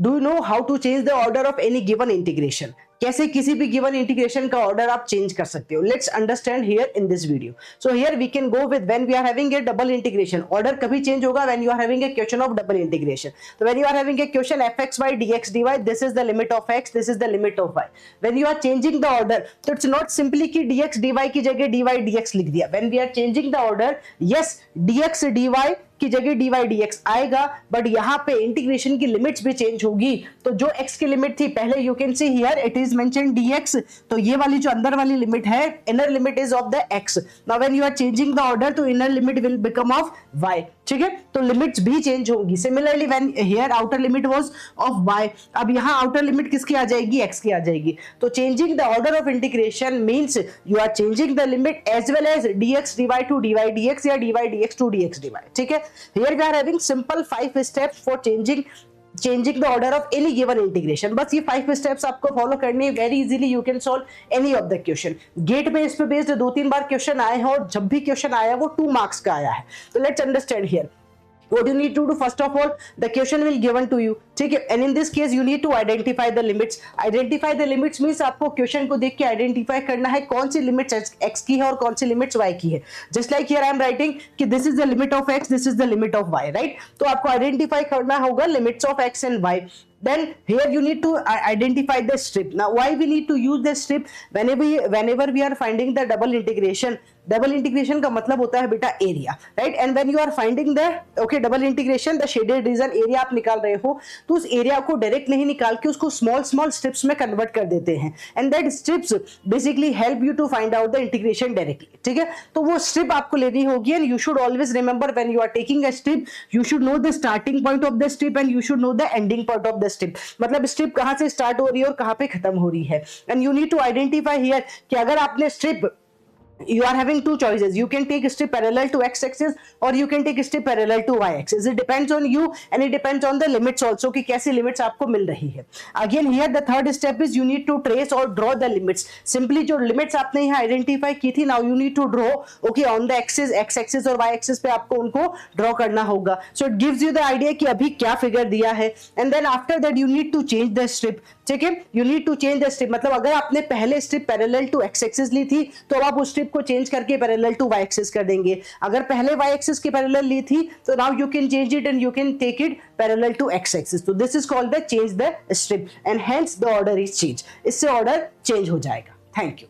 Do you know how to change the order of any given integration? कैसे किसी भी given integration का order आप चेंज कर सकते हो? Let's understand here in this video. So here we can go with when we are having a double integration. Order कभी change होगा when you are having a question of double integration. तो when you are having a question fxy dx dy, this is the limit of x, this is the limit of y. When you are changing the order, तो it's not simply कि dx dy की जगह dy dx लिख दिया. When we are changing the order, yes dx dy की जगह dy dx आएगा, but यहाँ पे इंटीग्रेशन की लिमिट्स भी चेंज होगी. तो जो x की लिमिट थी पहले, you can see here it is mention dx, तो ये वाली जो अंदर वाली लिमिट है, inner limit is of the x. Now when you are changing the order, तो inner limit will become of y. ठीक है, तो लिमिट्स भी चेंज होंगी. Similarly when here outer limit was of y, अब यहाँ आउटर लिमिट किसकी आ जाएगी? x की आ जाएगी. तो changing the order of integration means you are changing the limit as well as dx dy to dy dx या dy dx to dx dy. ठीक है, here we are having simple 5 steps for changing the order of any given integration. बस ये 5 steps आपको follow करने हैं. Very easily you can solve any of the question. GATE में इस पे बेस्ड 2-3 बार क्वेश्चन आए हैं, और जब भी क्वेश्चन आया वो 2 मार्क्स का आया है. तो let's understand here what you need to do. First of all, the question will given to you, ठीक है, and in this case you need to identify the limits. Identify the limits means आपको question को देख के identify करना है कौन सी limits x की है और कौन सी लिमिट्स y की है. Just like here I am writing कि this is the limit of x, this is the limit of y, right? तो आपको आइडेंटिफाई करना होगा limits of x and y. Then here you need to identify the strip. Now why we need to use the strip? Whenever we are finding the double integration का मतलब होता है बेटा area, right? And when you are finding the double integration, the shaded region area आप निकाल रहे हो, तो उस एरिया को डायरेक्ट नहीं निकाल के उसको स्मॉल स्ट्रिप्स में कन्वर्ट कर देते हैं. And that strips basically help you to find out the integration directly. ठीक है, तो वो स्ट्रिप आपको लेनी होगी. And you should always remember when you are taking a strip, you should know the starting point of the strip and you should know the ending point of the strip. मतलब strip कहां से start हो रही है और कहां पे खत्म हो रही है. And you need to identify here कि अगर आपने strip, you are having 2 choices. You can take strip parallel to x axis or you can take strip parallel to y axis. It depends on you and it depends on the limits also कि कैसी limits आपको मिल रही है. Again here the third step is you need to trace or draw the limits. Simply जो limits आपने यहाँ identify की थी, now you need to draw on the axis, x axis और y axis पे आपको उनको draw करना होगा. So it gives you the idea कि अभी क्या figure दिया है. And then after that you need to change the strip. ठीक है, you need to change the strip. मतलब अगर आपने पहले strip parallel to x axis ली थी, तो आप उस strip को चेंज करके पैरेलल टू y एक्सिस कर देंगे. अगर पहले y एक्सिस के पैरेलल ली थी, तो now you can change it and you can take it parallel to x axis. तो this is called the change the strip and hence the order is change. इससे ऑर्डर चेंज हो जाएगा. Thank you.